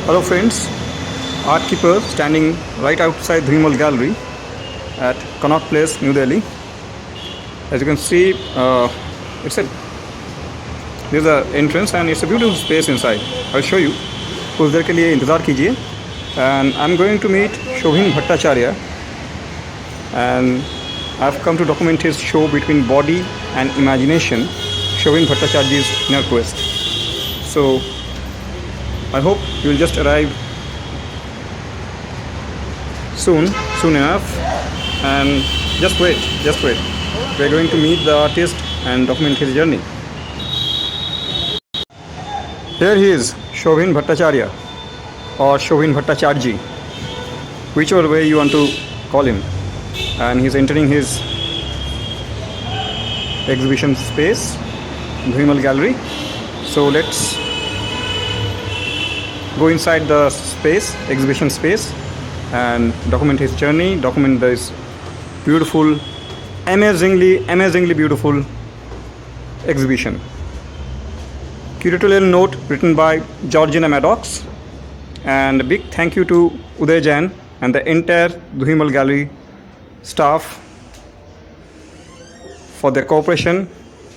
Hello friends, Art Keeper standing right outside Dhrimal Gallery at Connaught Place, New Delhi. As you can see, there's a entrance and it's a beautiful space inside. I'll show you. कुछ देर के लिए इंतज़ार कीजिए. And I'm going to meet Shobhin Bhattacharya, and I've come to document his show between body and imagination, Shobhin Bhattacharya's inner quest. So I hope you will just arrive soon enough, and just wait. We're going to meet the artist and document his journey. Here he is, Shobhin Bhattacharya, or Shobhin Bhattacharji, whichever way you want to call him. And he's entering his exhibition space, Dhrimal Gallery. So let's go inside the space, exhibition space, and document his journey, document this beautiful, amazingly beautiful exhibition. Curatorial note written by Georgina Maddox, and a big thank you to Uday Jain and the entire Dhrimal Gallery staff for their cooperation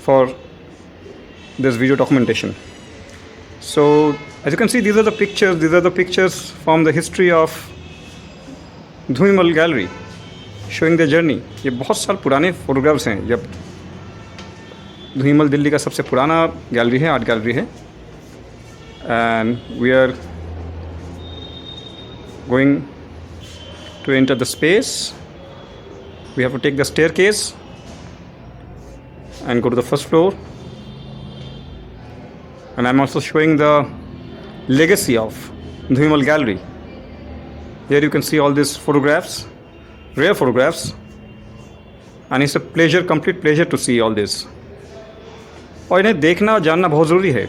for this video documentation. So as you can see, these are the pictures from the history of Dhrimal Gallery showing their journey. ये बहुत साल पुराने photographs हैं. जब धूमल दिल्ली का सबसे पुराना gallery है, आर्ट गैलरी है. And we are going to enter the space. We have to take the staircase and go to the first floor. And I'm also showing the legacy of Dhrimal Gallery. Here you can see all these photographs, rare photographs, and it's a pleasure, complete pleasure to see all this. और इन्हें देखना और जानना बहुत ज़रूरी है.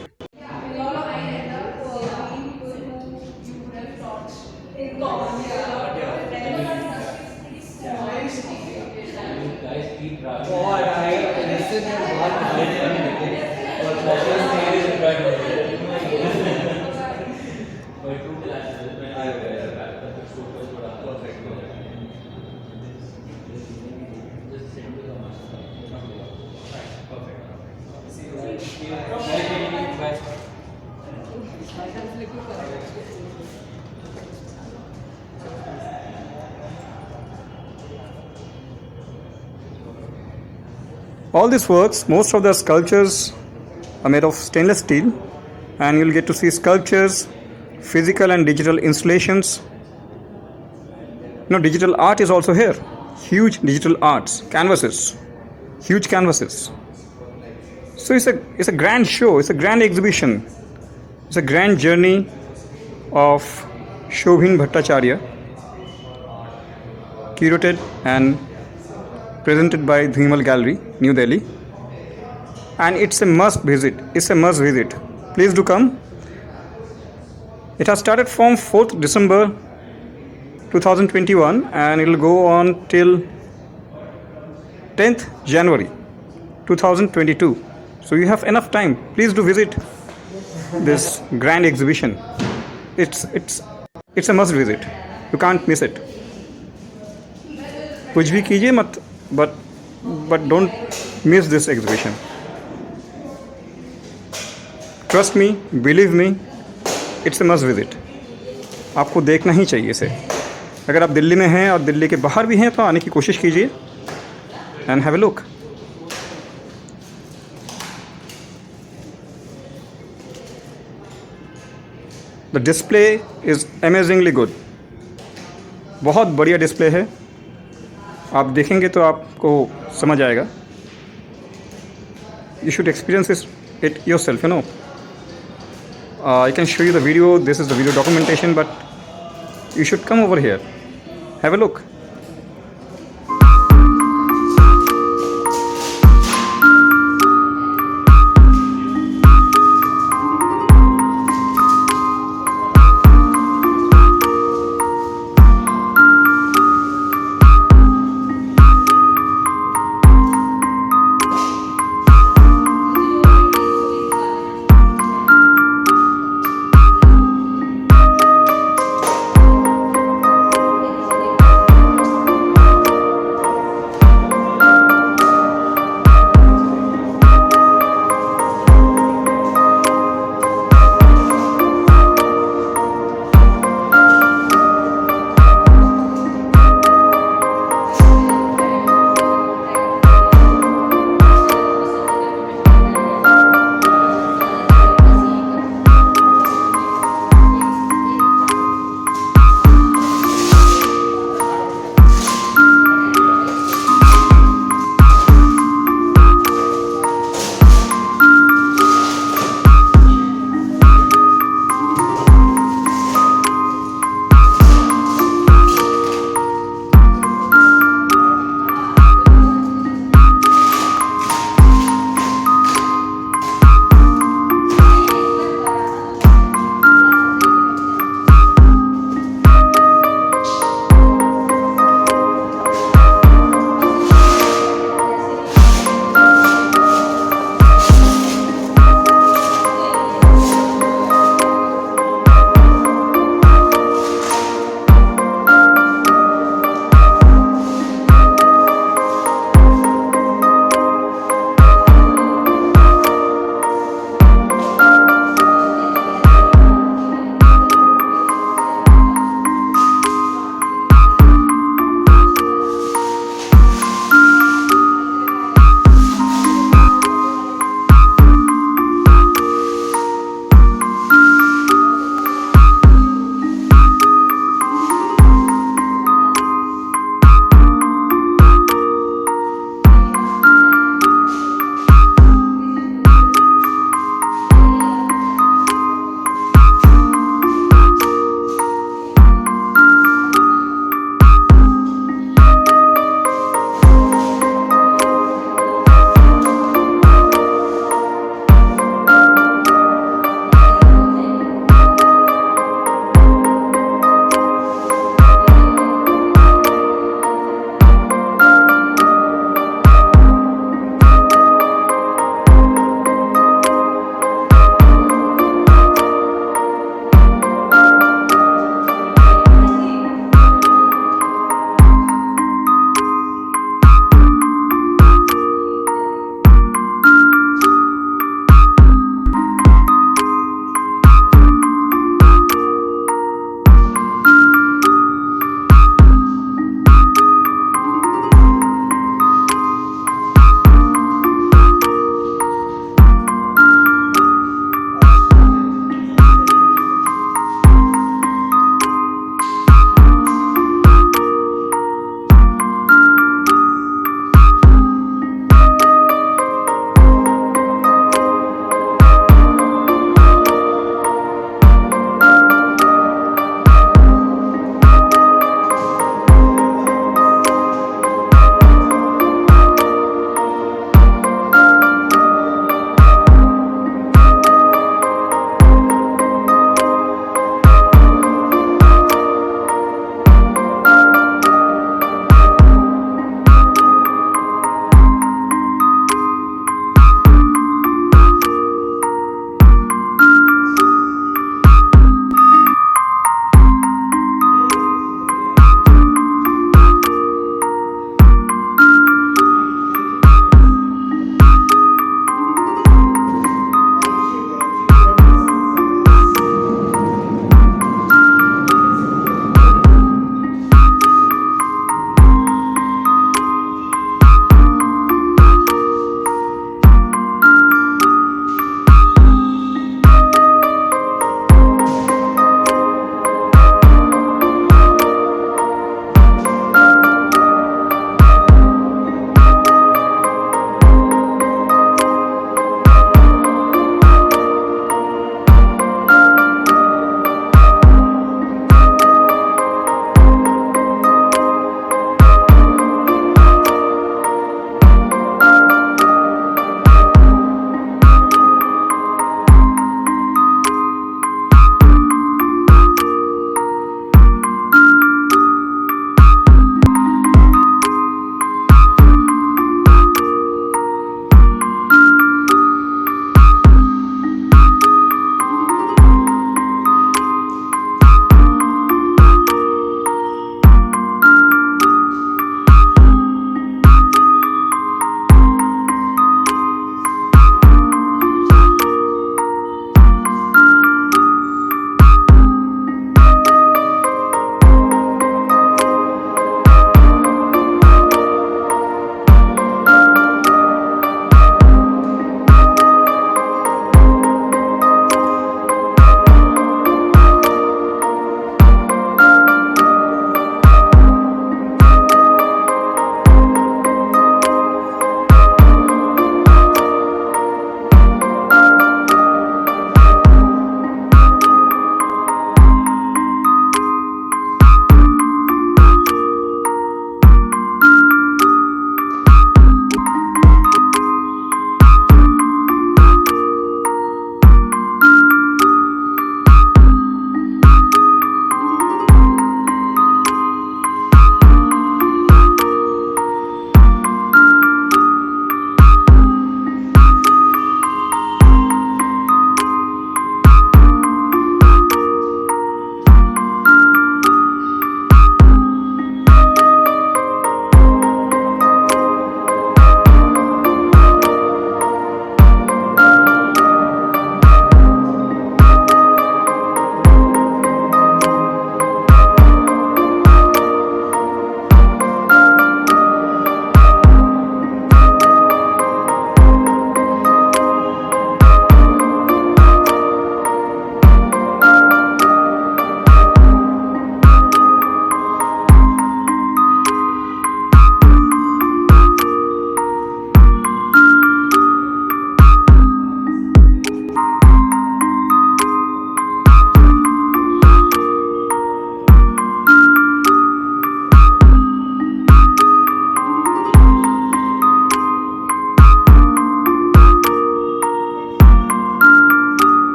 All these works, most of the sculptures are made of stainless steel, and you'll get to see sculptures, physical and digital installations. Digital art is also here. Huge digital arts, canvases, huge canvases. So it's a grand show, it's a grand exhibition, it's a grand journey of Shobhin Bhattacharya, curated and presented by Dhrimal Gallery, New Delhi. And it's a must visit. Please do come. It has started from 4th December 2021 and it will go on till 10th January 2022. So you have enough time. Please do visit this grand exhibition. It's a must visit. You can't miss it. कुछ भी कीजिए मत, but don't miss this exhibition. Trust me, believe me, it's a must visit. आपको देखना ही चाहिए इसे. अगर आप दिल्ली में हैं और दिल्ली के बाहर भी हैं तो आने की कोशिश कीजिए and have a look. The display is amazingly good. बहुत बढ़िया डिस्प्ले है. आप देखेंगे तो आपको समझ आएगा. You should experience it yourself, I can show you the video. This is the video documentation, but you should come over here. Have a look.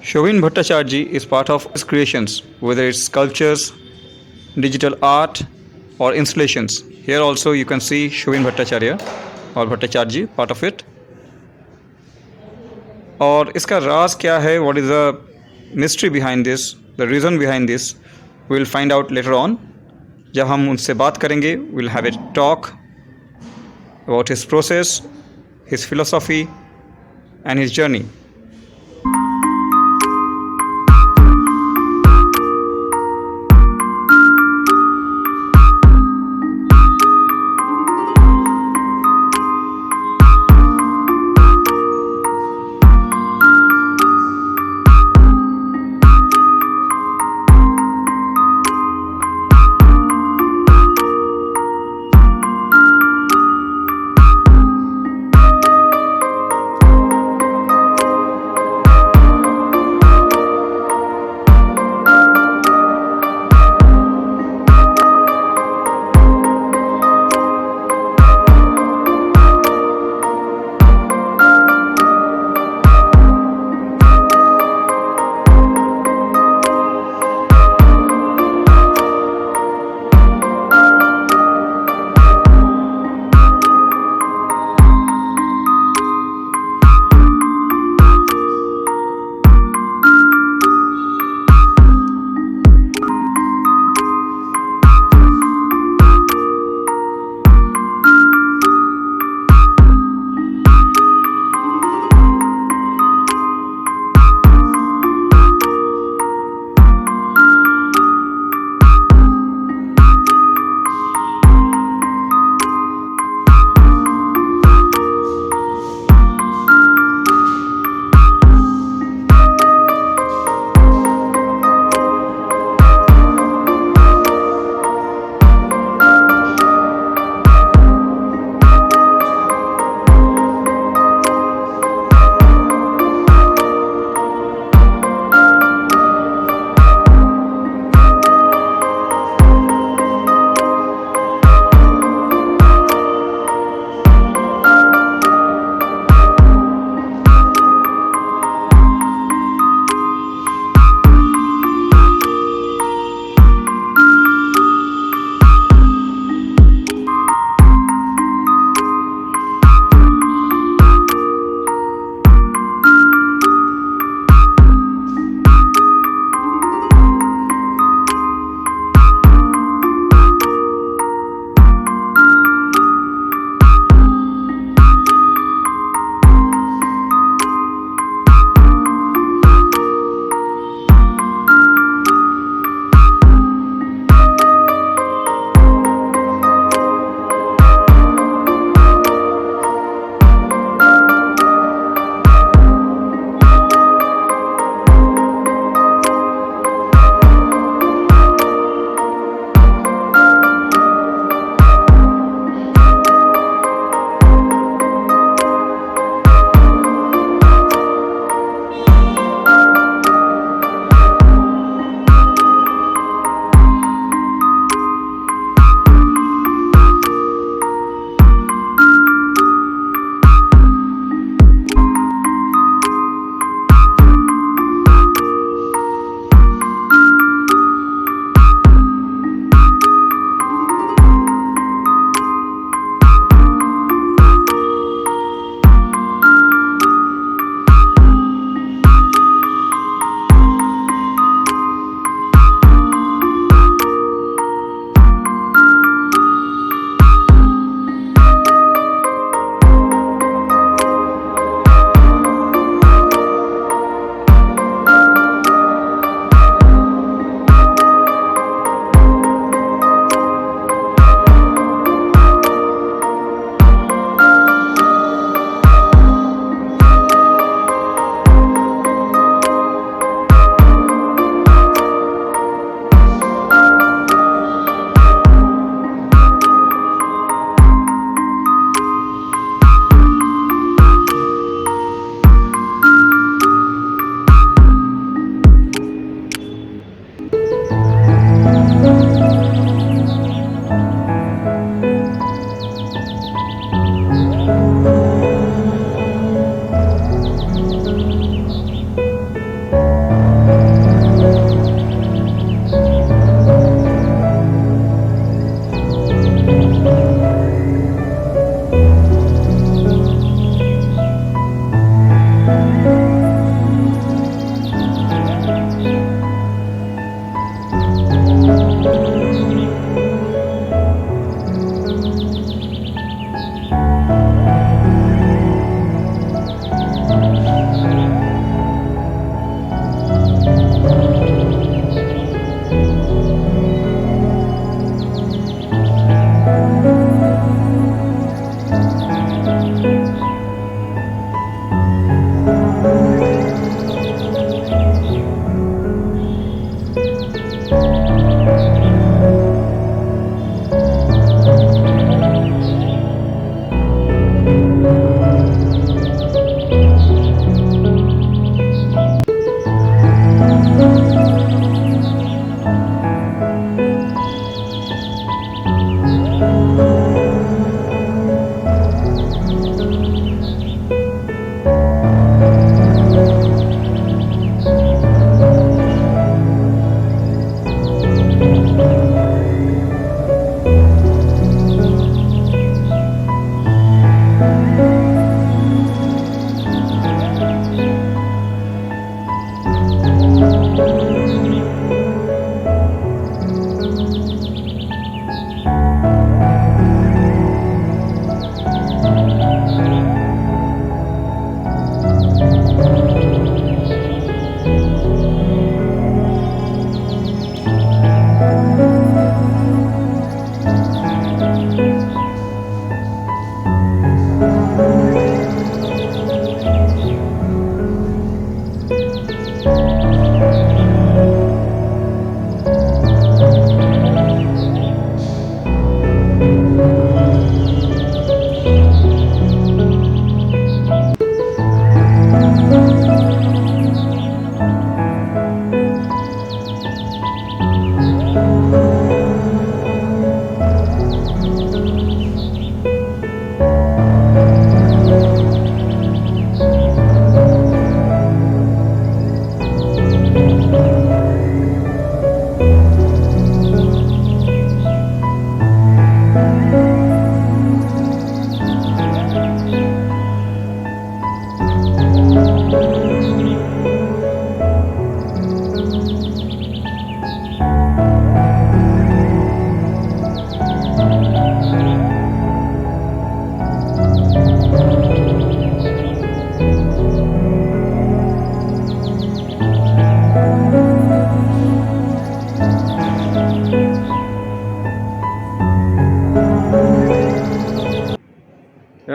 Shovin Bhattacharya is part of his creations, whether it's sculptures, digital art, or installations. Here also you can see Shovin Bhattacharya or Bhattacharya part of it. और इसका राज क्या है, what is the mystery behind this, the reason behind this, we will find out later on. जब हम उनसे बात करेंगे, we will have a talk about his process, his philosophy and his journey.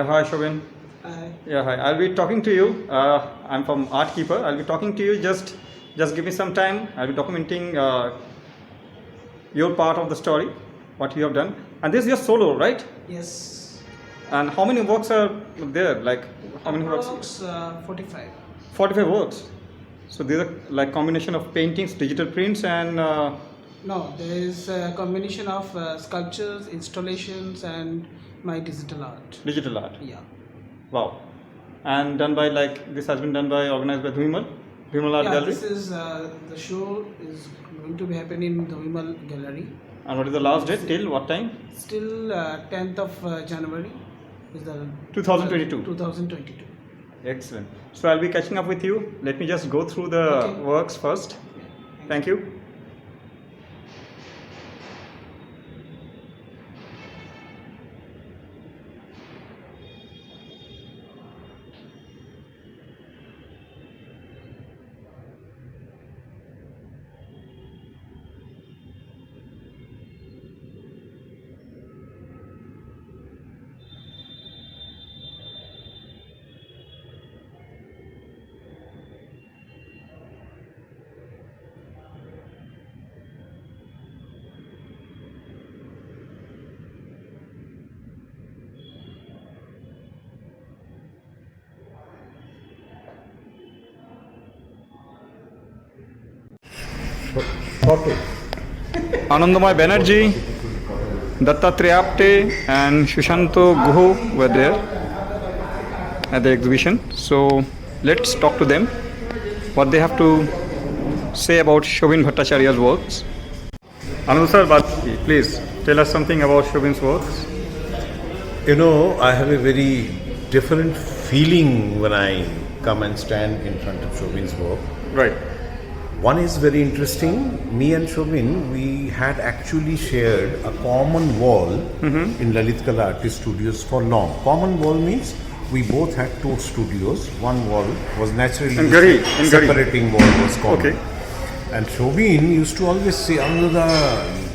Yeah, hi Shobin. Yeah, hi. I'll be talking to you. I'm from Artkeeper. I'll be talking to you. Just give me some time. I'll be documenting your part of the story, what you have done. And this is your solo, right? Yes. And how many works are there? Like how many works? Approx 45. 45 works. So these are like combination of paintings, digital prints, and No, there is a combination of sculptures, installations, and my digital art. digital art. Yeah. Wow. And done by this has been done by organized by Dhuimal Art Yeah, Gallery. this is the show is going to be happening in the Vimal Gallery. And what is the last date? Till what time? Still 10th of January is the 2022. 2022. Excellent. So I'll be catching up with you. Let me just go through the Okay. works first. Thank you. Anandamay Banerjee, Dattatreya Apte, and Shushanto Guho were there at the exhibition. So let's talk to them, what they have to say about Shobin Bhattacharya's works. Anand sir, please tell us something about Shobin's works. You know, I have a very different feeling when I come and stand in front of Shobin's work. Right. One is very interesting. Me and Shobin, we had actually shared a common wall in Lalit Kala Artist Studios for long. Common wall means we both had two studios. One wall was naturally In Garhi. separating wall was common. Okay. And Shobin used to always say, Anuda,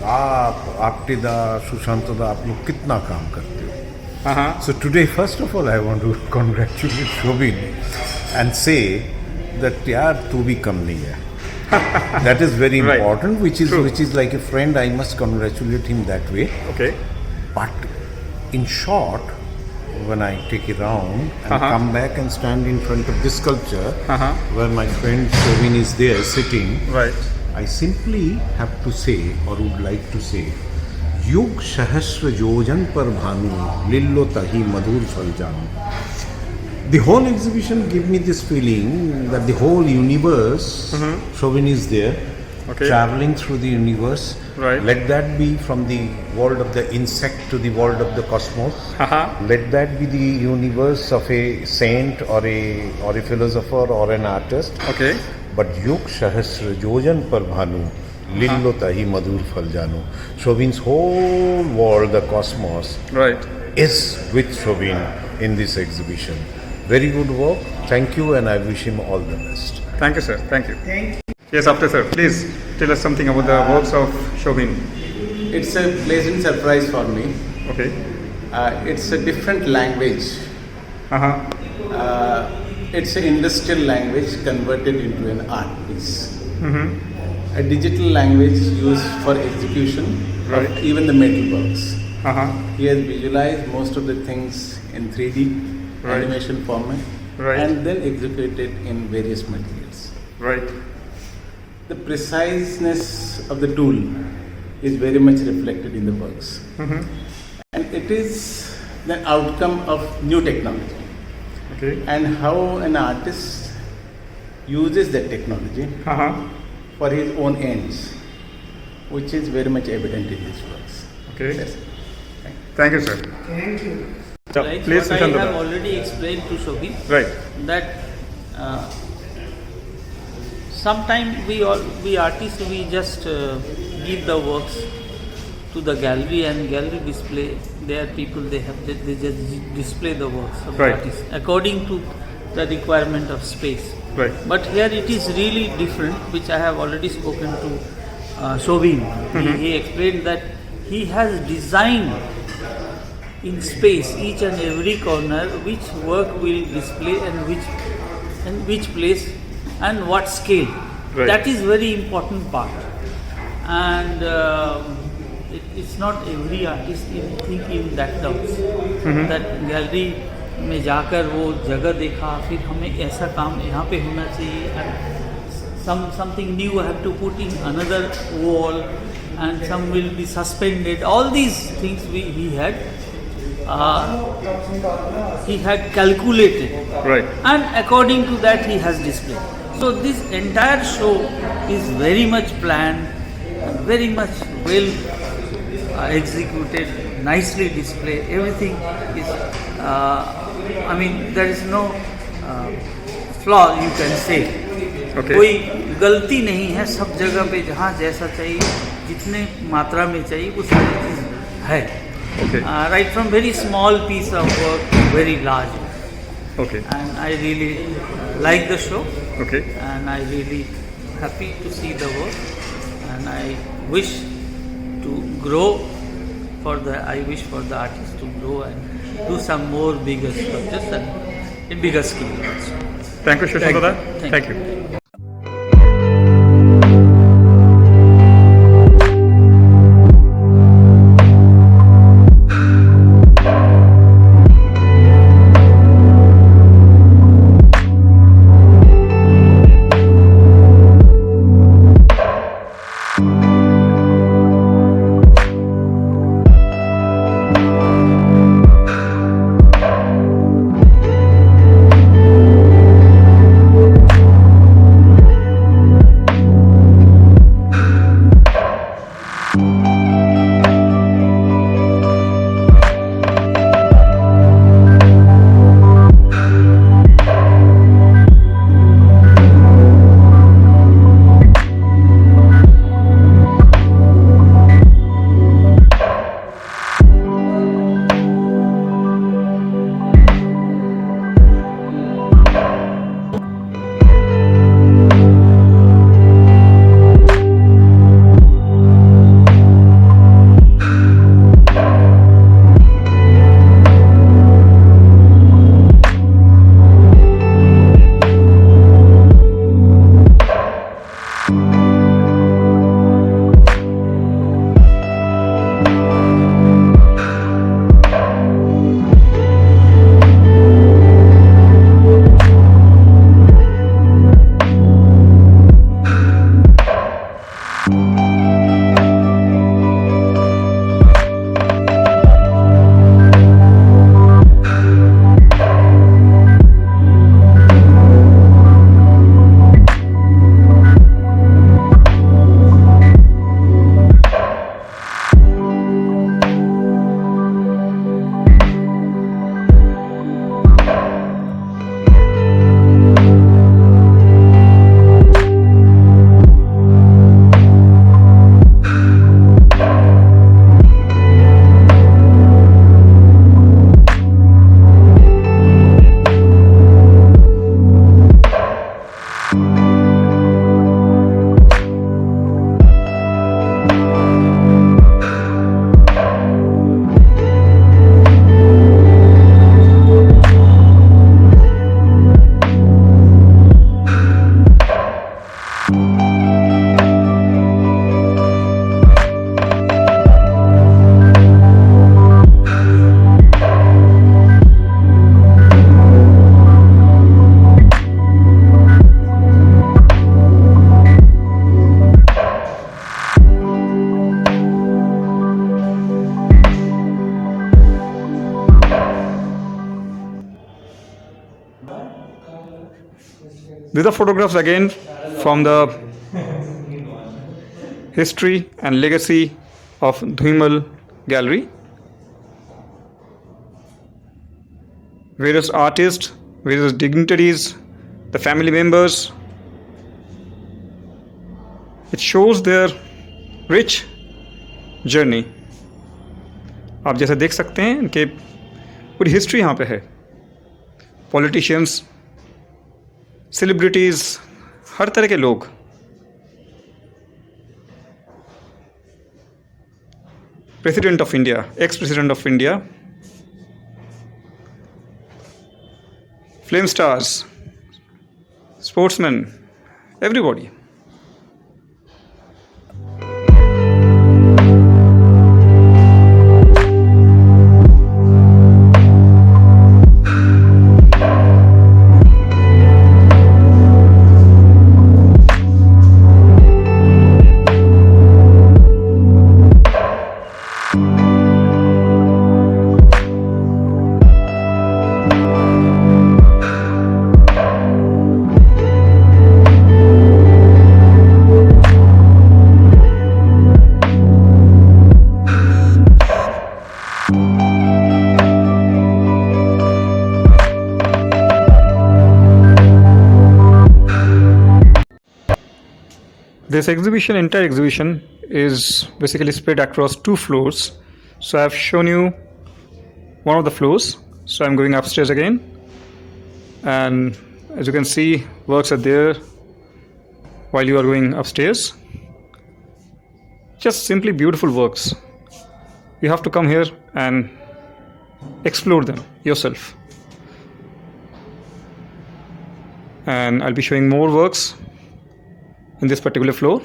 Apte da, Sushanta da, aap log kitna kaam karte ho? So today, first of all, I want to congratulate Shobin and say that yaar, tu bhi kam nahi hai. That is very Right. important, which True. is like a friend. I must congratulate him that way. Okay. But in short, when I take it round and come back and stand in front of this sculpture, where my friend Shobin is there sitting, Right. I simply have to say, or would like to say, युग सहस्र योजन पर भानु लिल्लो तही मधुर फल जानु. The whole exhibition gave me this feeling that the whole universe, Shobin is there, Okay. traveling through the universe. Right. Let that be from the world of the insect to the world of the cosmos. Let that be the universe of a saint or a philosopher or an artist. Okay. But Yug Sahasra Yojan Par Bhanu Lillo Tahi Madhur Phal Janu. Shobin's whole world, the cosmos, Right. is with Shobin in this exhibition. Very good work. Thank you, and I wish him all the best. Thank you, sir. Thank you. Yes, after sir, please tell us something about the works of Shobin. It's a pleasant surprise for me. Okay. It's a different language. It's an industrial language converted into an art piece. A digital language used for execution Right. of even the metal works. Uh-huh. He has visualized most of the things in 3D Right. animation format Right. and then executed in various materials. Right. The preciseness of the tool is very much reflected in the works. And it is the outcome of new technology Okay. and how an artist uses that technology Uh-huh. for his own ends, which is very much evident in his works. Okay. That's it. Thank you, sir. Thank you. So, Like please, what I Nishant have Dada. already explained to Shobin, Right. that sometimes we artists we just give the works to the gallery and gallery display. There are people they just display the works of Right. the artists according to the requirement of space. Right. But here it is really different, which I have already spoken to Shobin. He explained that he has designed in space, each and every corner, which work will display and which place and what scale. Right. That is very important part. And it's not every artist think in that terms. That gallery में जाकर वो जगह देखा, फिर हमें ऐसा काम यहाँ पे होना चाहिए. Something new I have to put in another wall, and some will be suspended. All these things he had calculated, Right. and according to that he has displayed. So this entire show is very much planned, very much well executed, nicely displayed. Everything is, there is no flaw, you can say. Okay. कोई गलती नहीं है, सब जगह पे जहाँ जैसा चाहिए, जितने मात्रा में चाहिए वो सारी चीज़ है. Okay. Right from very small piece of work to very large. Okay. And I really like the show. Okay. And I really happy to see the work. And I wish to grow I wish for the artists to grow and do some more bigger sculptures and in bigger scale also. Thank you, Shushan, for that. Thank you. These are photographs again from the history and legacy of Dhuimal Gallery. Various artists, various dignitaries, the family members. It shows their rich journey. आप जैसे देख सकते हैं इनके पूरी history यहाँ पे है. पॉलिटिशियंस, सेलिब्रिटीज़, हर तरह के लोग. President of India, ex president of India film stars, sportsmen, everybody. This exhibition, entire exhibition, is basically spread across 2 floors. So I've shown you one of the floors. So I'm going upstairs again, and as you can see, works are there while you are going upstairs. Just simply beautiful works. You have to come here and explore them yourself. And I'll be showing more works in this particular floor.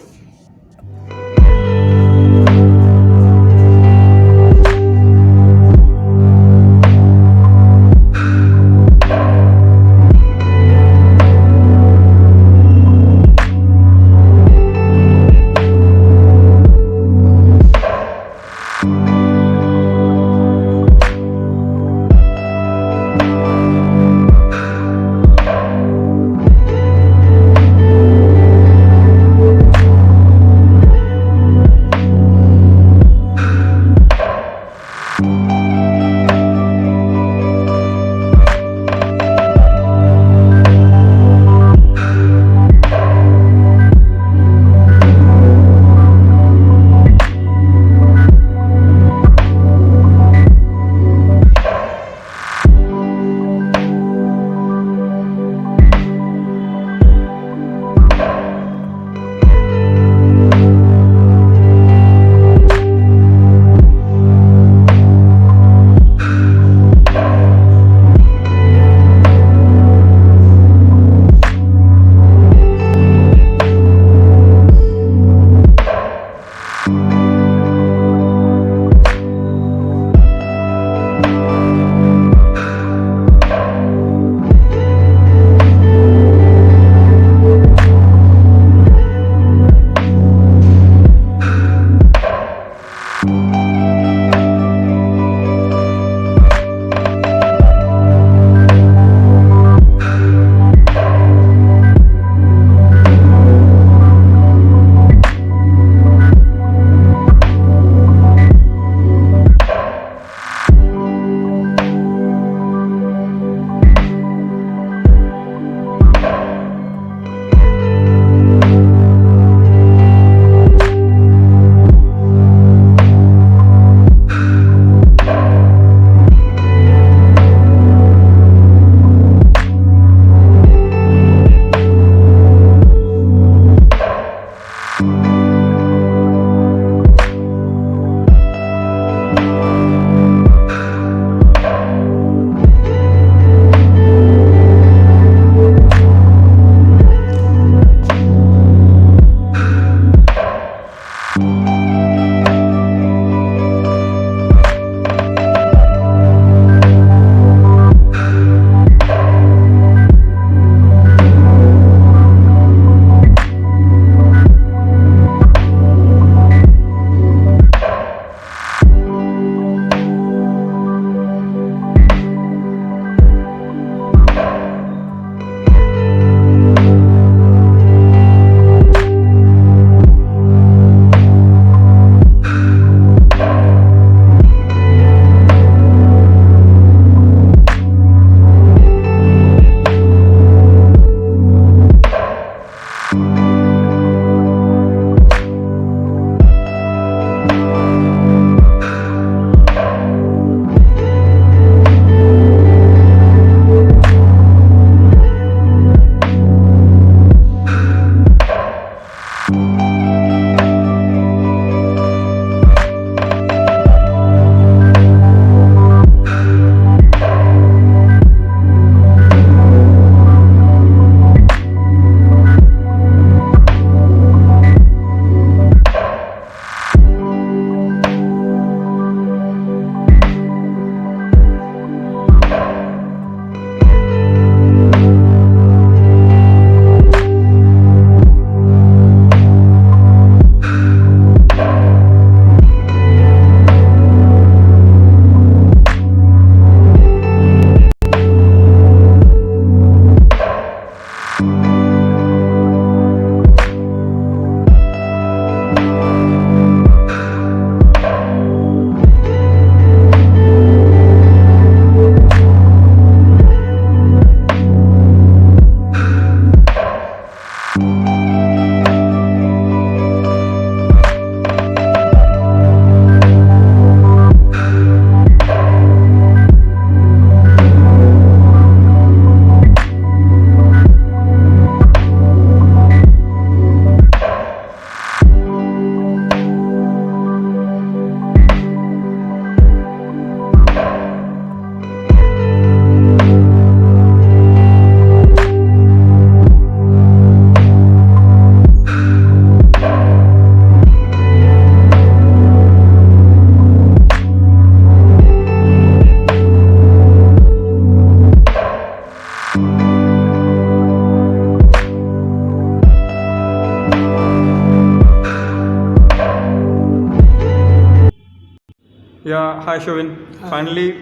Yeah, hi Shovin. Hi. Finally,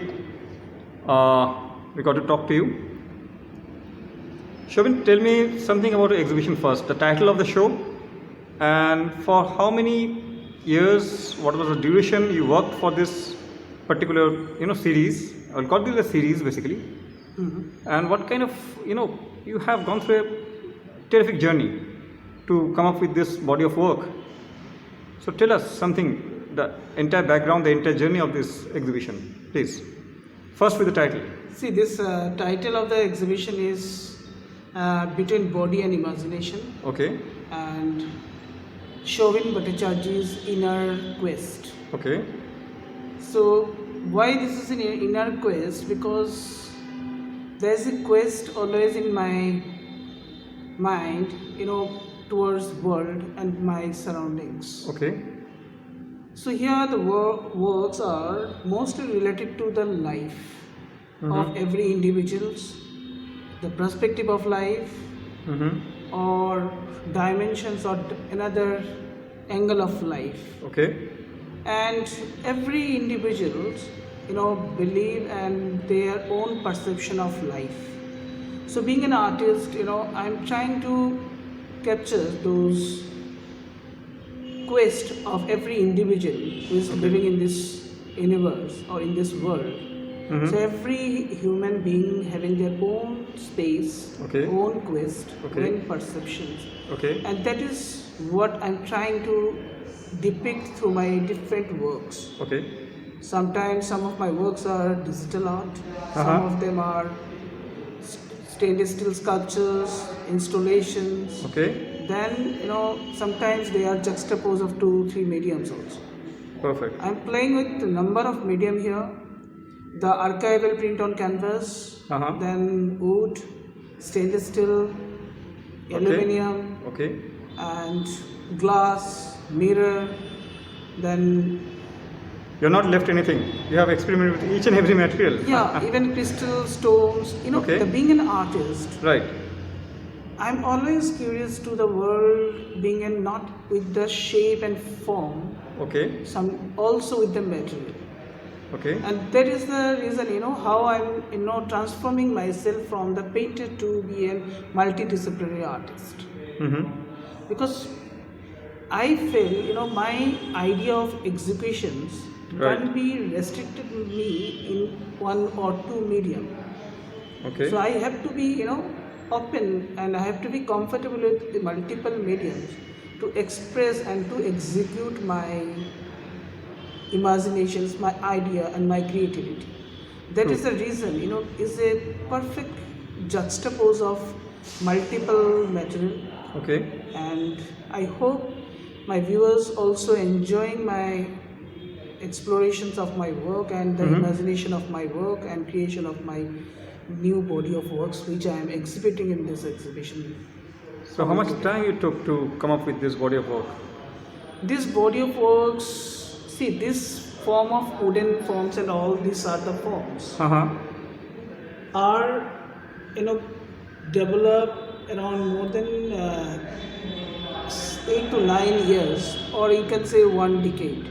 we got to talk to you. Shovin, tell me something about the exhibition first. The title of the show, and for how many years, what was the duration you worked for this particular, series? I'll call this a series basically. And what kind of, you have gone through a terrific journey to come up with this body of work. So tell us something, the entire background, the entire journey of this exhibition, please. First with the title. See, this title of the exhibition is Between Body and Imagination, Okay, and Shovin Bhattacharya's Inner Quest. okay, So, why this is an inner quest? Because there is a quest always in my mind, towards world and my surroundings. okay, So here the works are mostly related to the life of every individuals, the perspective of life, or dimensions or another angle of life. okay, And every individuals, believe and their own perception of life. So being an artist, I'm trying to capture those quest of every individual who is living in this universe or in this world. So every human being having their own space, Okay. own quest, Okay. own perceptions, okay, and that is what I'm trying to depict through my different works. okay, Sometimes some of my works are digital art, some of them are stainless steel sculptures, installations. okay, Then, sometimes they are juxtaposed of 2-3 mediums also. perfect. I'm playing with a number of medium here. The archival print on canvas, then wood, stainless steel, aluminium, Okay, and glass, mirror, then you're not left anything. You have experimented with each and every material. even crystal stones. Okay. Being an artist, Right. I'm always curious to the world being in not with the shape and form, Okay, some also with the material. okay, And that is the reason, how I'm, transforming myself from the painter to be a multidisciplinary artist. Because I feel, my idea of executions Right. can't be restricted to me in 1 or 2 medium. okay, So I have to be, open, and I have to be comfortable with the multiple mediums to express and to execute my imaginations, my idea, and my creativity. That is the reason, is a perfect juxtapose of multiple material, okay, and I hope my viewers also enjoying my explorations of my work and the imagination of my work and creation of my new body of works which I am exhibiting in this exhibition. So how much time you took to come up with this body of work? This body of works, see, this form of wooden forms and all these are the forms are developed around more than 8 to 9 years, or you can say 1 decade,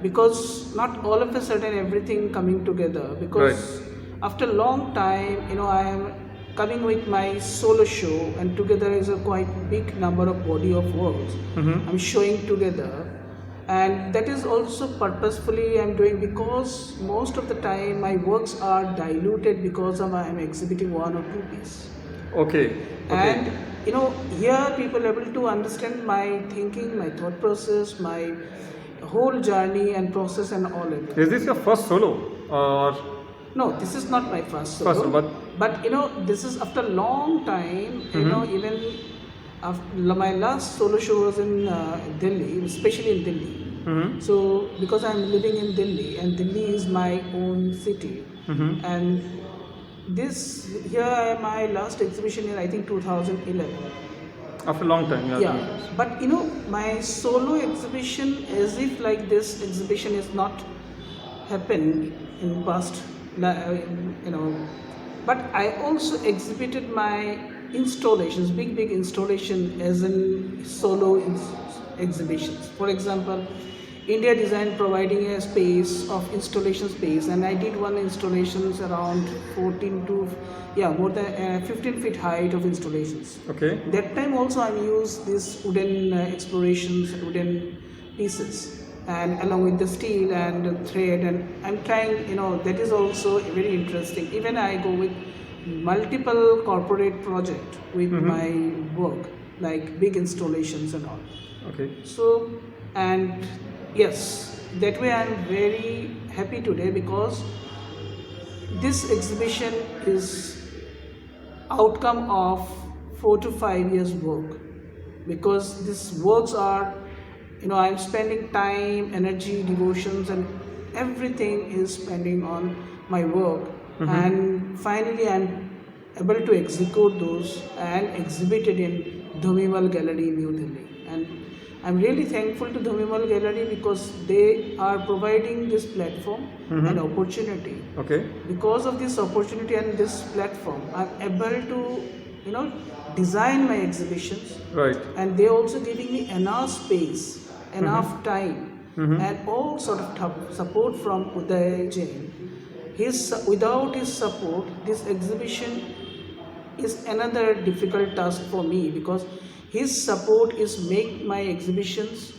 because not all of a sudden everything coming together, because after a long time, I am coming with my solo show, and together is a quite big number of body of works I'm showing together. And that is also purposefully I'm doing, because most of the time my works are diluted because of I am exhibiting 1 or 2 pieces. Okay, okay, And here people are able to understand my thinking, my thought process, my whole journey and process and all of it. is this your first solo or? No, this is not my first solo. First, but this is after a long time. Even after my last solo show was in Delhi, especially in Delhi. So because I'm living in Delhi, and Delhi is my own city, and my last exhibition in I think 2011. After a long time, Yeah, but my solo exhibition, as if like this exhibition is not happened in past, but I also exhibited my installations, big installation as in solo exhibitions. For example, India Design providing a space of installation space, and I did one installations around 14 to more than 15 feet height of installations. Okay. That time also I used these wooden explorations, wooden pieces, and along with the steel and the thread, and I'm trying, that is also very interesting. Even I go with multiple corporate project with my work, like big installations and all. Okay. So, and yes, that way I'm very happy today because this exhibition is outcome of 4 to 5 years work, because these works are, I'm spending time, energy, devotions, and everything is spending on my work, and finally I'm able to execute those and exhibit it in Dhumimal Gallery, New Delhi. And I'm really thankful to Dhumimal Gallery because they are providing this platform and opportunity. Okay. Because of this opportunity and this platform, I'm able to, design my exhibitions. Right. And they also giving me enough space, enough time, and all sort of support from Uday Jain. Without his support, this exhibition is another difficult task for me, because his support is make my exhibitions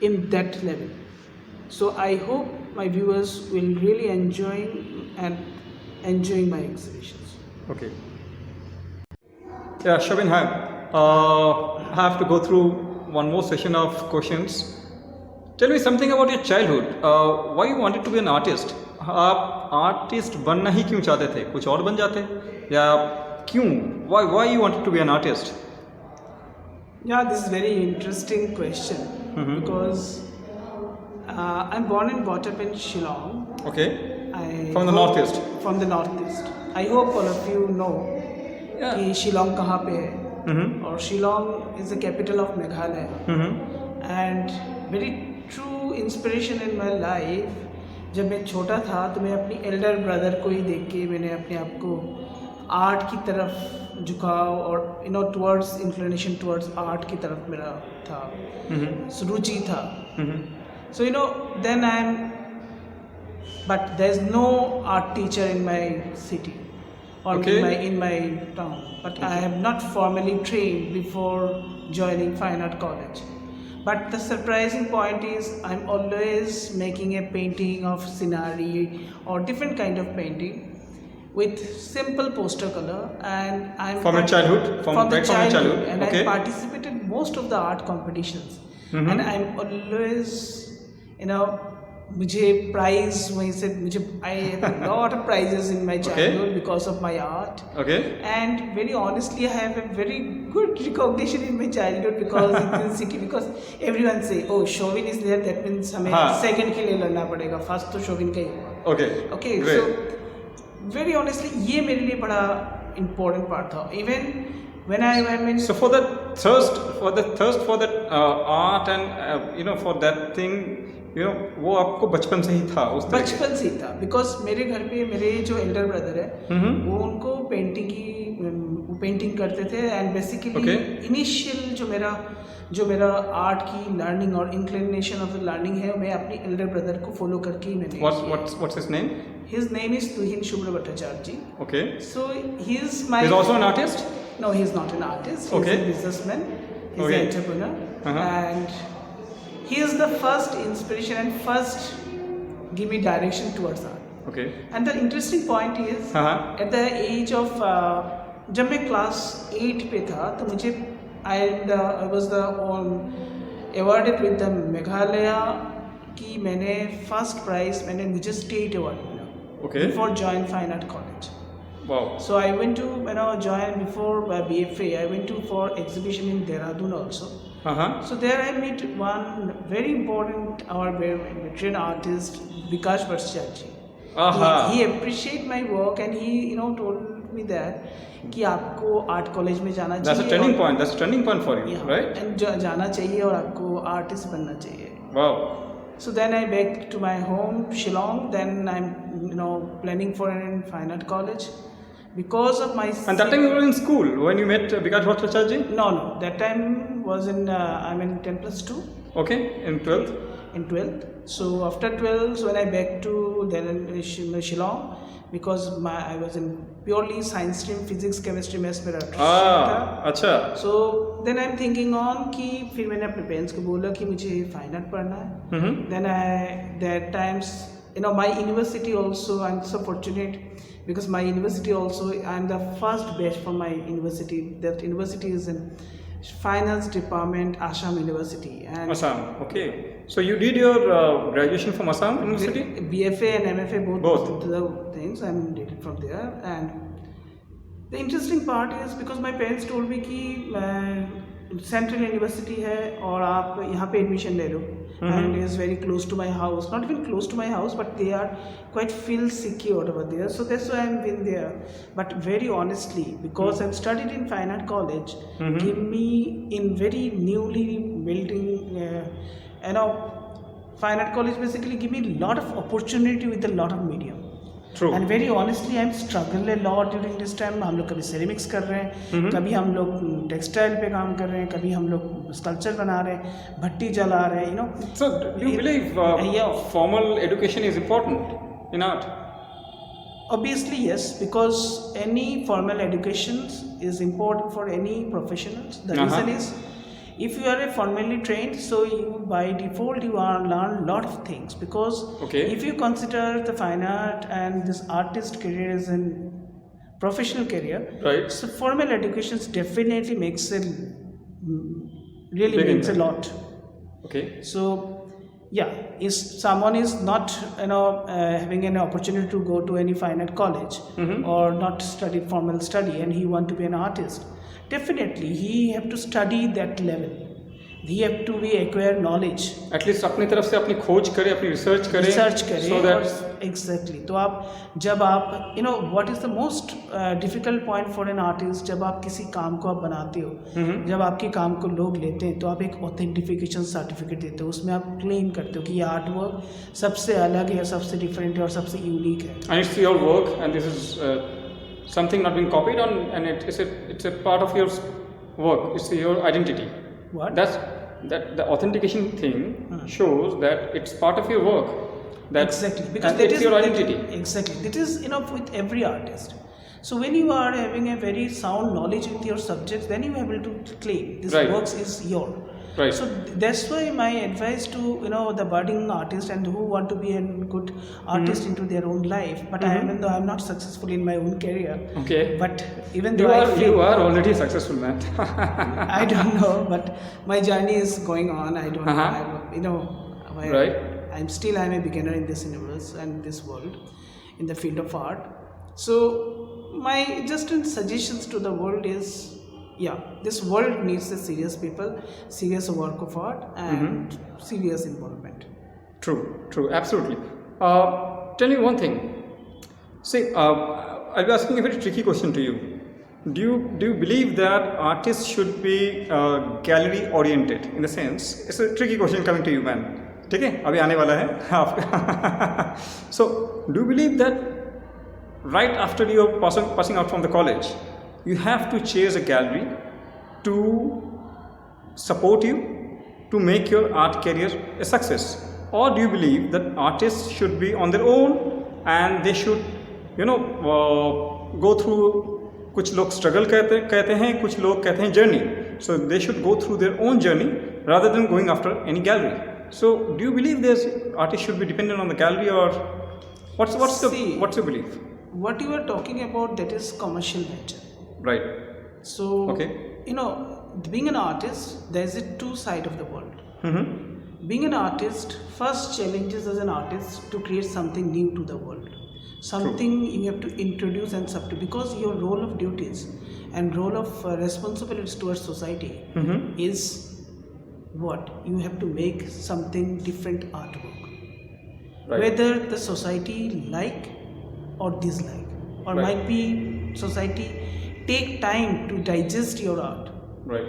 in that level. So I hope my viewers will really enjoying my exhibitions. Okay. Yeah, Shobin, hi. I have to go through one more session of questions. Tell me something about your childhood. Why you wanted to be an artist? आप artist बनना ही क्यों चाहते थे? कुछ और बन जाते या क्यों? Why you wanted to be an artist? Yeah, this is very interesting question because I'm born and brought up in Shillong. Okay. From the northeast. From the northeast. I hope all of you know कि Shillong कहाँ पे है. और Shillong is the capital of Meghalaya. And very true inspiration in my life. जब मैं छोटा था तो मैं अपनी एल्डर ब्रदर को ही देख के मैंने अपने आप को आर्ट की तरफ झुकाव और टुवर्ड्स इंक्लिनेशन टुवर्ड्स आर्ट की तरफ मेरा था, रुचि था. So then I am, but there is no art teacher in my city or in my town, but I have not formally trained before joining Fine Art College. But the surprising point is I'm always making a painting of scenery or different kind of painting with simple poster color, and I'm from your childhood, from your childhood, and okay. I participated most of the art competitions, and I'm always, मुझे prize वहीं से I had a lot of prizes in my childhood because of my art. Okay. And very honestly, I have a very good recognition in my childhood because in the city, because everyone say, oh, Shovin is there, that means हमें second के लिए लड़ना पड़ेगा, first तो Shovin का ही हुआ. Okay. Great. So very honestly, ये मेरे लिए बड़ा important part था. Even when I mean, so for that thirst for that art and for that thing, वो आपको बचपन से ही था? बचपन से ही था, बिकॉज मेरे घर पे मेरे जो एल्डर ब्रदर है वो उनको पेंटिंग करते थे, एंड बेसिकली इनिशियल जो मेरा आर्ट की लर्निंग और इंक्लिनेशन ऑफ द लर्निंग है, मैं अपनी एल्डर ब्रदर को फॉलो करके ही मैंने. What's his name? His name is Tuhin Shubhra Bhattacharya ji. Okay. So he's also an artist? No, he's not an artist. He's a businessman. He's an entrepreneur. And he is the first inspiration and first give me direction towards art. Okay. And the interesting point is at the age of जब मैं class 8 पे था तो मुझे I was the awarded with the Meghalaya की मैंने first prize मुझे state award मिला. Okay. Before join Fine Art College. Wow. So I went to join before BFA. I went to for exhibition in Dehradun also. So there I met one very important our veteran artist, Vikash Bhattacharya ji. He appreciated my work and he told me that कि आपको art college में जाना चाहिए. That's a turning point. That's a turning point for you, right? And जाना चाहिए और आपको artist बनना चाहिए. Wow. So then I back to my home Shillong. Then I'm planning for an Fine Art College. Because of my... And that time you were in school when you met Vikash Bhattacharya ji? No. That time was in, I'm in 10+2. Okay, in 12th? in 12th. So after 12th, when I back to then Shillong, because I was in purely science stream, physics, chemistry, maths मेरा था. अच्छा. So then I'm thinking on कि फिर मैंने अपने parents को बोला कि मुझे fine art पढ़ना है. Then that times, you know, my university also, I'm so fortunate because my university also, I'm the first batch from my university. That university is in finance department, Assam University. And Assam, okay. So you did your graduation from Assam University? BFA and MFA Both. the things I did it from there. And the interesting part is because my parents told me कि Central University है और आप यहाँ पे admission ले लो. And it is very close to my house. Not even close to my house, but they are quite feel secure over there. So that's why I'm been there. But very honestly, because I've studied in Fine Art College, give me in very newly building, Fine Art College basically give me a lot of opportunity with a lot of medium. True. And very honestly, I'm struggled a lot during this time. हम लोग कभी ceramics कर रहे हैं, कभी हम लोग textile पे काम कर रहे हैं, कभी हम लोग sculpture बना रहे हैं, भट्टी जला रहे हैं, you know. So do you believe formal education is important in art? Obviously yes, because any formal education is important for any professionals. The reason is, if you are a formally trained, so you by default you are learn lot of things, because if you consider the fine art and this artist career as a professional career, right? So formal education definitely makes a makes a lot. Okay. So yeah, if someone is not having an opportunity to go to any fine art college or not study formal study and he want to be an artist, definitely he have to study that level. He have to be acquire knowledge. At least अपनी तरफ से अपनी खोज करे, अपनी research करे. So that exactly. तो आप जब आप what is the most difficult point for an artist, जब आप किसी काम को आप बनाते हो, जब आपके काम को लोग लेते हैं तो आप एक authentication certificate देते हो, उसमें आप claim करते हो कि ये आर्ट वर्क सबसे अलग है, सबसे different है और सबसे unique है. And it's your work, and this is something not being copied on, and it's a part of your work. It's your identity. What? That the authentication thing shows that it's part of your work. Exactly, because that is your identity. Exactly, that is with every artist. So when you are having a very sound knowledge with your subjects, then you are able to claim this works is your. Right. So that's why my advice to the budding artist and who want to be a good artist into their own life. But even though I'm not successful in my own career, but even though you are already successful, man. I don't know, but my journey is going on. I don't know. Right. I'm a beginner in this universe and this world, in the field of art. So my suggestions to the world is, this world needs a serious people, serious work of art, and serious involvement. True, absolutely. Tell me one thing. See, I'll be asking a very tricky question to you. Do you believe that artists should be gallery oriented? In the sense, it's a tricky question coming to you, man. ठीक है, अभी आने वाला है आपका. So, do you believe that right after you're passing out from the college, you have to chase a gallery to support you, to make your art career a success? Or do you believe that artists should be on their own and they should, go through, कुछ लोग struggle कहते हैं, कुछ लोग कहते हैं journey. So they should go through their own journey rather than going after any gallery. So do you believe artists should be dependent on the gallery, or what's your belief? What you are talking about, that is commercial nature. Right. So, being an artist, there is two sides of the world. Being an artist, first challenges as an artist to create something new to the world. Something you have to introduce and subdue, because your role of duties and role of responsibilities towards society is what? You have to make something different artwork. Right. Whether the society like or dislike, or might be society take time to digest your art. Right.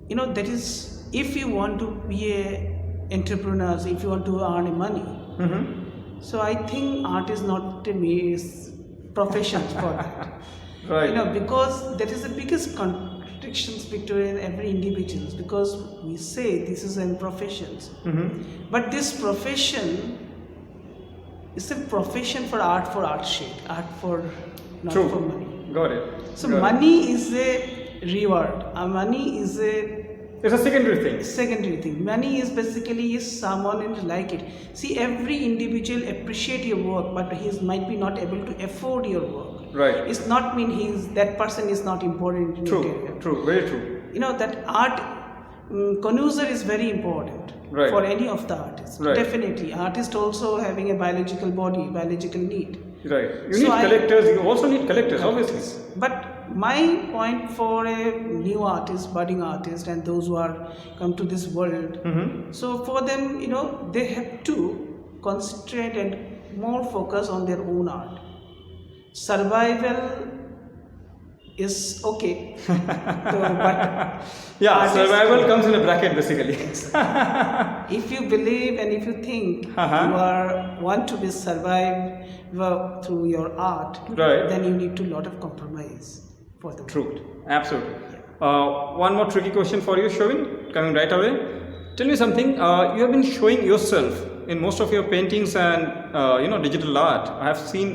That is, if you want to be a entrepreneur, if you want to earn money, so I think art is not a profession for that. Right. Because that is the biggest restrictions between every individual because we say this is a profession. But this profession is a profession for art's sake, art for not True. for money. Got it. So Got it. money is a reward. Money is a It's a secondary thing. secondary thing. Money is basically is someone and like it. See, every individual appreciate your work, but he might be not able to afford your work. Right. It's not mean that person is not important in your True. career. True. Very true. You know that art connoisseur is very important Right. for any of the artists. Right. Definitely, artist also having a biological body, biological need. Right. You So need I- collectors. You also need collectors, obviously. But my point for a new artist, budding artist, and those who are come to this world, so for them, they have to concentrate and more focus on their own art. Survival is okay, but Yeah, artists- survival comes in a bracket basically. if you believe and if you think you want to be survived through your art, Right. then you need to lot of compromise for the True, absolutely. One more tricky question for you, Shovin, coming right away. Tell me something. You have been showing yourself in most of your paintings and digital art. I have seen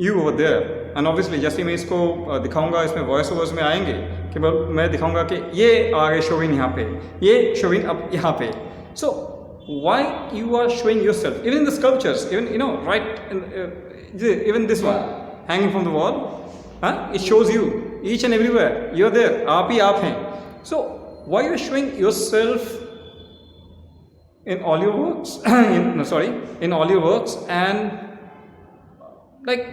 you over there. And obviously, जैसे मैं इसको दिखाऊंगा, इसमें voice overs में आएंगे कि मैं दिखाऊंगा कि ये आ गए शोविन यहाँ पे, ये शोविन अब यहाँ पे. So why you are showing yourself? Even in the sculptures, even right, even this one hanging from the wall. It shows you each and everywhere. You're there. आप ही आप हैं. So why you are showing yourself in all your works? in all your works, and like,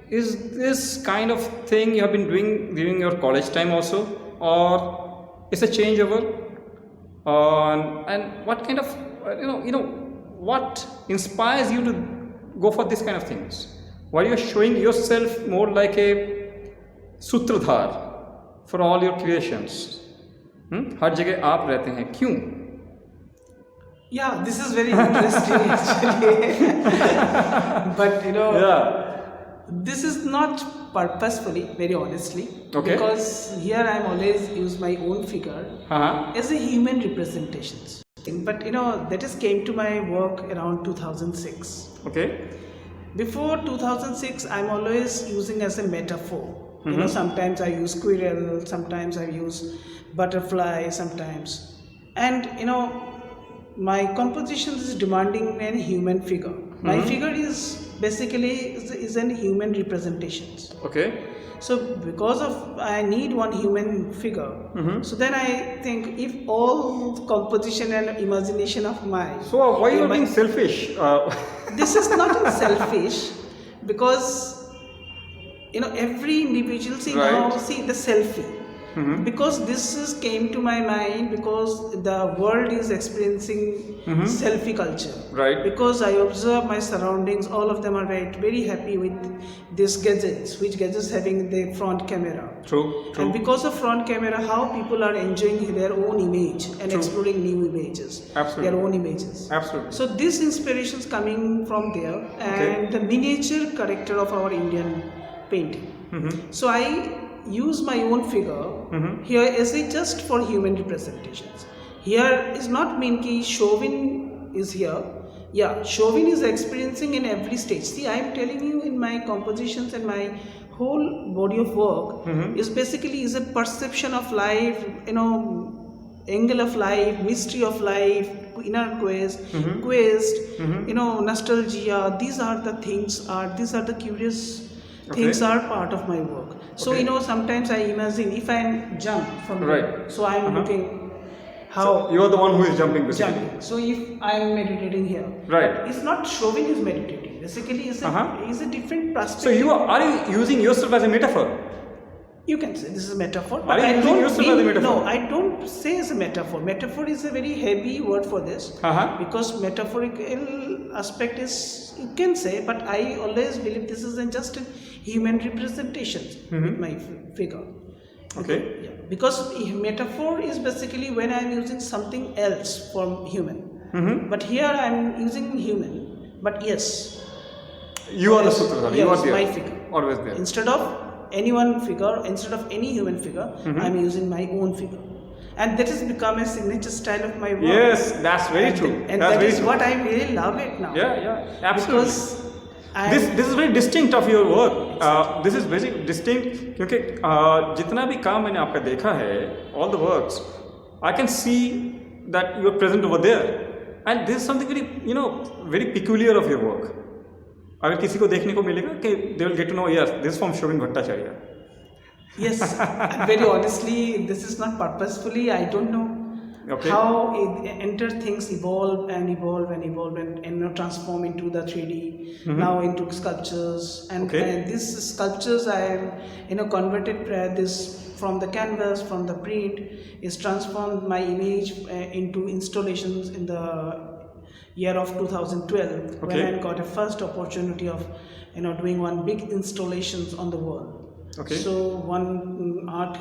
is this kind of thing you have been doing during your college time also, or it's a changeover? And what kind of what inspires you to go for this kind of things? Why you are showing yourself more like a सूत्रधार for all your creations? हर जगह आप रहते हैं, क्यों? Yeah, this is very interesting actually. But Yeah. this is not purposefully, very honestly. Okay. Because here I am always use my own figure as a human representations. But that is came to my work around 2006. Okay. Before 2006, I'm always using as a metaphor. Sometimes I use squirrel, sometimes I use butterfly, sometimes. And my composition is demanding a human figure. My figure is basically is an human representations. Okay. So because of I need one human figure, so then I think if all composition and imagination of mine. So why you are being selfish? This is not selfish, because every individual see the selfie. Because this came to my mind because the world is experiencing selfie culture. Right. Because I observe my surroundings, all of them are very happy with these gadgets, which gadgets having the front camera. True. And because of front camera, how people are enjoying their own image and exploring new images. Absolutely. Their own images. Absolutely. So this inspiration is coming from there, and the miniature character of our Indian painting. So I use my own figure here as a just for human representations. Here is not mean ki Chauvin is here. Yeah, Chauvin is experiencing in every stage. See, I am telling you in my compositions and my whole body of work is basically is a perception of life, angle of life, mystery of life, inner quest, nostalgia. These are the things. These are the curious things are part of my work. So sometimes I imagine if I jump from Right. here, so I am looking how So you are the one who is jumping basically. jumping. So if I am meditating here, Right. it's not Chauvin is meditating. Basically, it's a different perspective. So are you using yourself as a metaphor? You can say this is a metaphor, Are but you I using don't yourself as a mean, metaphor? no, I don't say as a metaphor. Metaphor is a very heavy word for this because metaphorical aspect is you can say, but I always believe this is just a human representation with my figure. Okay. Yeah. Because metaphor is basically when I am using something else from human, but here I am using human. But yes, You are the sutradhar. yes, You are there. my figure. Always there. Instead of anyone figure, instead of any human figure, I'm using my own figure. And that has become a signature style of my work. Yes, that's very true. And That's that very is true. what I really love it now. Yeah, absolutely. Because I this is very distinct of your work. This is very distinct क्योंकि जितना भी काम मैंने आपका देखा है, all the works, I can see that you are present over there, and this is something very very peculiar of your work. अगर किसी को देखने को मिलेगा कि they will get to know, yes, this is from Shobin Bhattacharya. Yes, and very honestly, this is not purposefully. I don't know Okay. how enter things evolve and transform into the 3D, now into sculptures. And these sculptures I am converted this from the canvas, from the print, is transformed my image into installations in the year of 2012 when I got a first opportunity of doing one big installations on the wall. So one art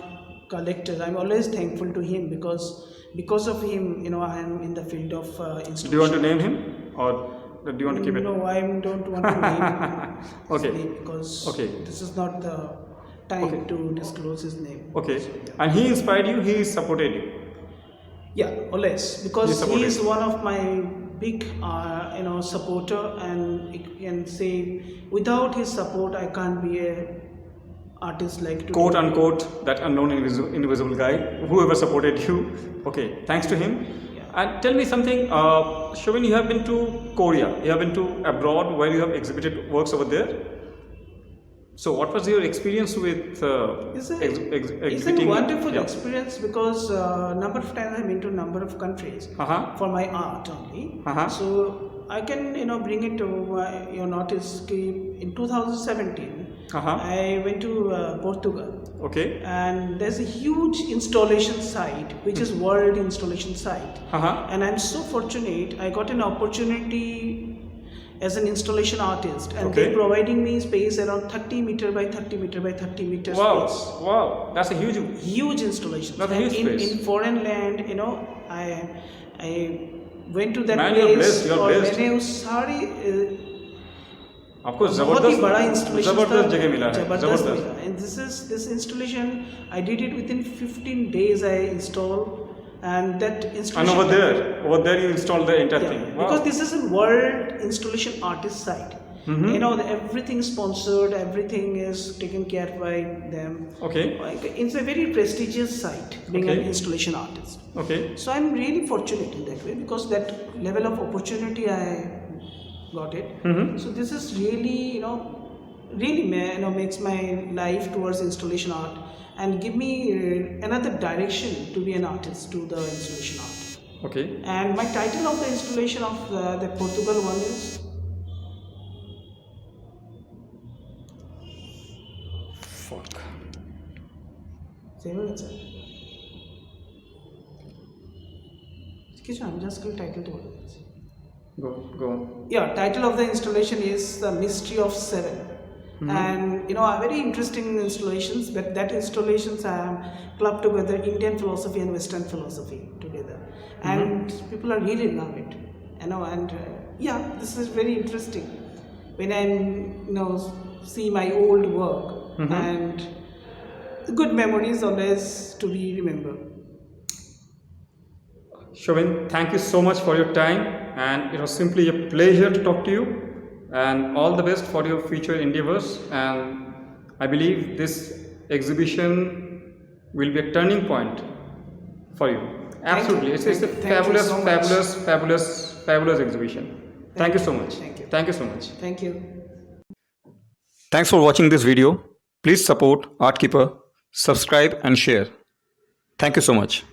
collector, I'm always thankful to him because of him, I am in the field of installation. Do you want to name him, or do you want to keep it? No, I don't want to name his Okay. name because this is not the time to disclose his name. Okay. And he inspired you, he supported you. Yeah, always, because supported he is you. one of my big supporter, and you can say without his support I can't be a artist like today. Quote unquote, that unknown invisible guy, whoever supported you. Okay, thanks to him. And tell me something, Shobin, you have been to Korea, you have been to abroad where you have exhibited works over there. So what was your experience with It's a exhibiting? wonderful experience because number of times I've been to a number of countries for my art only. So I can bring it to your notice. In 2017 I went to Portugal. Okay. And there's a huge installation site which is world installation site. And I'm so fortunate I got an opportunity as an installation artist, and they're providing me space around 30 meter by 30 meter by 30 meter space. Wow, that's a Huge installation. That's a huge space. In foreign land, I went to that Man, place. you're blessed. मैंने उस सारी आपको बहुत ही बड़ा installation जबरदस्त था, जगह मिला है, जबरदस्त जबरदस्त. मिला. And this installation I did it within 15 days. I installed, and that installation. And over there you installed the entire thing. Wow. Because this is a world installation artist site. Everything sponsored, everything is taken care by them. Okay. It's a very prestigious site, being an installation artist. Okay. So I'm really fortunate in that way because that level of opportunity I got it. So this is really, makes my life towards installation art and give me another direction to be an artist to the installation art. Okay. And my title of the installation of the Portugal one is I'm just going to title to it. Go on. Yeah, title of the installation is The Mystery of Seven. And very interesting installations, but that installations I clubbed together Indian philosophy and Western philosophy together, and people are really love it, and this is very interesting when I see my old work, and good memories always to be remembered. Shobin, thank you so much for your time, and it was simply a pleasure to talk to you. And all the best for your future endeavors, and I believe this exhibition will be a turning point for you. Absolutely, it's a fabulous exhibition. Thank you so much. Thank you so much. Thank you. Thanks for watching this video. Please support ArtKeeper, subscribe and share. Thank you so much.